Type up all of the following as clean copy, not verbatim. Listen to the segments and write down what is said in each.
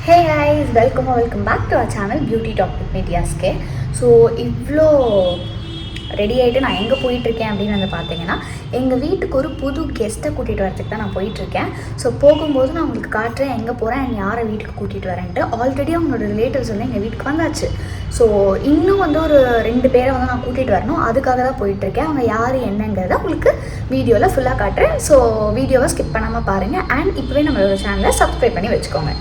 Hey guys, welcome back to our channel Beauty Talk with Nityaske. So இவ்வளோ ready ஆகிட்டு நான் எங்கே போயிட்டுருக்கேன் அப்படின்னு வந்து பார்த்தீங்கன்னா எங்கள் வீட்டுக்கு ஒரு புது கெஸ்ட்டை கூட்டிகிட்டு வரதுக்கு தான் நான் போயிட்டுருக்கேன். ஸோ போகும்போது நான் உங்களுக்கு காட்டுறேன் எங்கே போகிறேன் அண்ட் யாரை வீட்டுக்கு கூட்டிகிட்டு வரேன்ட்டு. ஆல்ரெடி அவங்களோட ரிலேட்டிவ்ஸ் வந்து எங்கள் வீட்டுக்கு வந்தாச்சு. ஸோ இன்னும் வந்து ஒரு 2 பேரை வந்து நான் கூட்டிகிட்டு வரணும். அதுக்காக தான் போயிட்டுருக்கேன். அவங்க யார் என்னங்கிறத உங்களுக்கு வீடியோவில் ஃபுல்லாக காட்டுறேன். ஸோ வீடியோவை ஸ்கிப் பண்ணாமல் பாருங்கள் அண்ட் இப்போவே நம்மளோட சேனலை சப்ஸ்கிரைப் பண்ணி வச்சுக்கோங்க.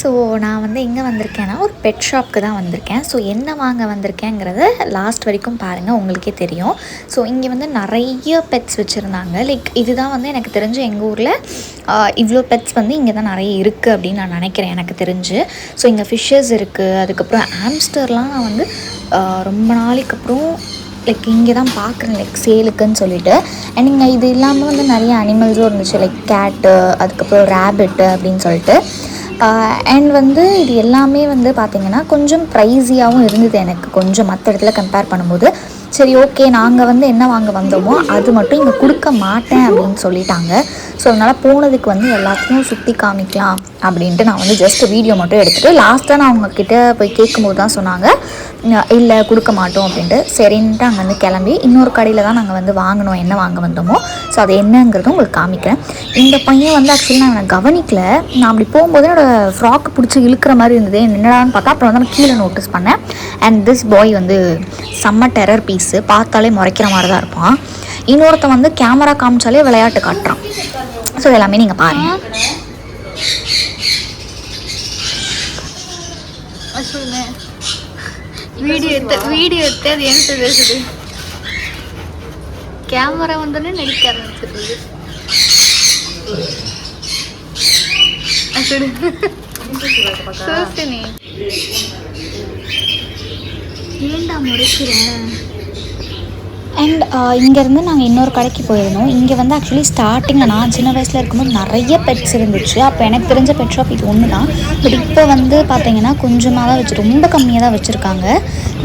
ஸோ நான் வந்து எங்கே வந்திருக்கேன்னா ஒரு பெட் ஷாப்க்கு தான் வந்திருக்கேன். ஸோ என்ன வாங்க வந்திருக்கேங்கிறத லாஸ்ட் வரைக்கும் பாருங்கள், உங்களுக்கே தெரியும். ஸோ இங்கே வந்து நிறைய பெட்ஸ் வச்சுருந்தாங்க. லைக் இதுதான் வந்து எனக்கு தெரிஞ்சு எங்கள் ஊரில் இவ்வளோ பெட்ஸ் வந்து இங்கே தான் நிறைய இருக்குது அப்படின்னு நான் நினைக்கிறேன் எனக்கு தெரிஞ்சு. ஸோ இங்கே ஃபிஷ்ஷஸ் இருக்குது, அதுக்கப்புறம் ஆம்ஸ்டர்லாம் நான் வந்து ரொம்ப நாளைக்கு அப்புறம் லைக் இங்கே தான் பார்க்குறேன், லைக் சேலுக்குன்னு சொல்லிட்டு. அண்ட் இங்கே இது இல்லாமல் வந்து நிறைய அனிமல்ஸும் இருந்துச்சு, லைக் கேட்டு, அதுக்கப்புறம் ரேபிட்டு அப்படின்னு சொல்லிட்டு. அண்ட் வந்து இது எல்லாமே வந்து பார்த்திங்கன்னா கொஞ்சம் ப்ரைஸியாகவும் இருந்தது எனக்கு, கொஞ்சம் மற்ற இடத்துல கம்பேர் பண்ணும்போது. சரி ஓகே, நாங்கள் வந்து என்ன வாங்க வந்தோமோ அது மட்டும் இங்கே கொடுக்க மாட்டேன் அப்படின்னு சொல்லிட்டாங்க. ஸோ அதனால் போனதுக்கு வந்து எல்லாத்தையும் சுற்றி காமிக்கலாம் அப்படின்ட்டு நான் வந்து ஜஸ்ட் வீடியோ மட்டும் எடுத்துகிட்டு லாஸ்ட்டாக நான் அவங்கக்கிட்ட போய் கேட்கும்போது தான் சொன்னாங்க இல்லை கொடுக்க மாட்டோம் அப்படின்ட்டு. சரின்ட்டு அங்கே வந்து கிளம்பி இன்னொரு கடையில் தான் நாங்கள் வந்து வாங்கினோம் என்ன வாங்க வந்தோமோ. ஸோ அது என்னங்கிறதும் உங்களுக்கு காமிக்கிறேன். இந்த பையன் வந்து ஆக்சுவலி நான் எனக்கு கவனிக்கல, நான் அப்படி போகும்போது என்னோடய ஃப்ராக்கு பிடிச்சி இழுக்கிற மாதிரி இருந்தது, என்னடான்னு பார்த்தா அப்புறம் வந்து நான் கீழே நோட்டீஸ் பண்ணேன். அண்ட் திஸ் பாய் வந்து செம்ம டெரர் பீஸு, பார்த்தாலே முறைக்கிற மாதிரி தான் இருப்பான். இன்னொருத்த வந்து கேமரா காமிச்சாலே விளையாட்டு காட்டுறான். ஸோ எல்லாமே நீங்கள் பாருங்கள். வீடியோ எடுத்து அது என்ன பேசுது, கேமரா வந்தோடனே நடிக்க ஆரம்பிச்சிருது. ஏண்டா முறைக்கிறேன். அண்ட் இங்கேருந்து நாங்கள் இன்னொரு கடைக்கு போயிருந்தோம். இங்கே வந்து ஆக்சுவலி ஸ்டார்டிங்கில் நான் சின்ன வயசில் இருக்கும்போது நிறைய பெட்ஸ் இருந்துச்சு. அப்போ எனக்கு தெரிஞ்ச பெட் ஷாப் இது ஒன்று தான். பட் இப்போ வந்து பார்த்தீங்கன்னா கொஞ்சமாக தான் ரொம்ப கம்மியாக தான் வச்சுருக்காங்க.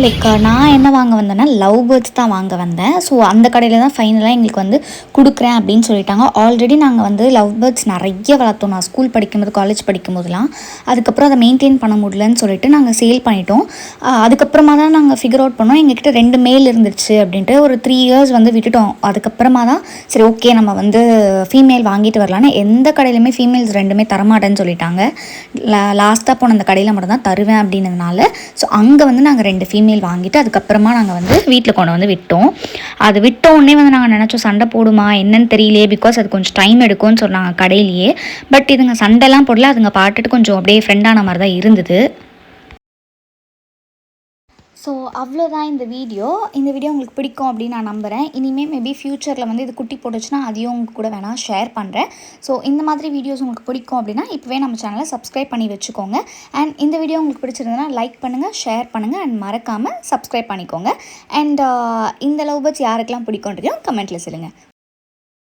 லைக் நான் என்ன வாங்க வந்தேன்னா லவ் பேர்ட்ஸ் தான் வாங்க வந்தேன். ஸோ அந்த கடையில் தான் ஃபைனலாக எங்களுக்கு வந்து கொடுக்குறேன் அப்படின்னு சொல்லிட்டாங்க. ஆல்ரெடி நாங்கள் வந்து லவ் பேர்ட்ஸ் நிறைய வளர்த்தோம், நான் ஸ்கூல் படிக்கும்போது காலேஜ் படிக்கும்போதெல்லாம். அதுக்கப்புறம் அதை மெயின்டைன் பண்ண முடியலன்னு சொல்லிட்டு நாங்கள் சேல் பண்ணிட்டோம். அதுக்கப்புறமா தான் நாங்கள் ஃபிகர் அவுட் பண்ணோம் எங்ககிட்ட 2 மேல் இருந்துச்சு அப்படின்ட்டு. ஒரு 3 இயர்ஸ் வந்து விட்டுட்டோம். அதுக்கப்புறமா தான் சரி ஓகே நம்ம வந்து ஃபீமேல் வாங்கிட்டு வரலான்னு. எந்த கடையிலுமே ஃபீமேல்ஸ் 2மே தரமாட்டேன்னு சொல்லிட்டாங்க. லாஸ்ட்டாக போன அந்த கடையில் மட்டும் தான் தருவேன் அப்படின்னதுனால ஸோ அங்கே வந்து நாங்கள் 2 ஃபீமேல் வாங்கிட்டு அதுக்கப்புறமா நாங்கள் வந்து வீட்டில் கொண்டு வந்து விட்டோம். அது விட்டோடனே வந்து நாங்கள் நினச்சோம் சண்டை போடுமா என்னன்னு தெரியலையே, பிகாஸ் அது கொஞ்சம் டைம் எடுக்கும்னு சொன்னாங்க கடையிலேயே. பட் இதுங்க சண்டைலாம் போடல, அதுங்க பாட்டுட்டு கொஞ்சம் அப்படியே ஃப்ரெண்டான மாதிரி தான் இருந்தது. ஸோ அவ்வளோதான் இந்த வீடியோ உங்களுக்கு பிடிக்கும் அப்படின்னு நான் நம்புகிறேன். இனிமேல் மேபி ஃப்யூச்சரில் வந்து இது குட்டி போட்டுச்சுன்னா அதையும் உங்கள் கூட வேணால் ஷேர் பண்ணுறேன். ஸோ இந்த மாதிரி வீடியோஸ் உங்களுக்கு பிடிக்கும் அப்படின்னா இப்போவே நம்ம சேனலை சப்ஸ்கிரைப் பண்ணி வச்சுக்கோங்க. அண்ட் இந்த வீடியோ உங்களுக்கு பிடிச்சிருந்ததுன்னா லைக் பண்ணுங்கள், ஷேர் பண்ணுங்கள் அண்ட் மறக்காமல் சப்ஸ்கிரைப் பண்ணிக்கோங்க. அண்ட் இந்த லவ் பேர்ட்ஸ் யாருக்கெல்லாம் பிடிக்குன்றதையும் கமெண்ட்டில் சொல்லுங்கள்.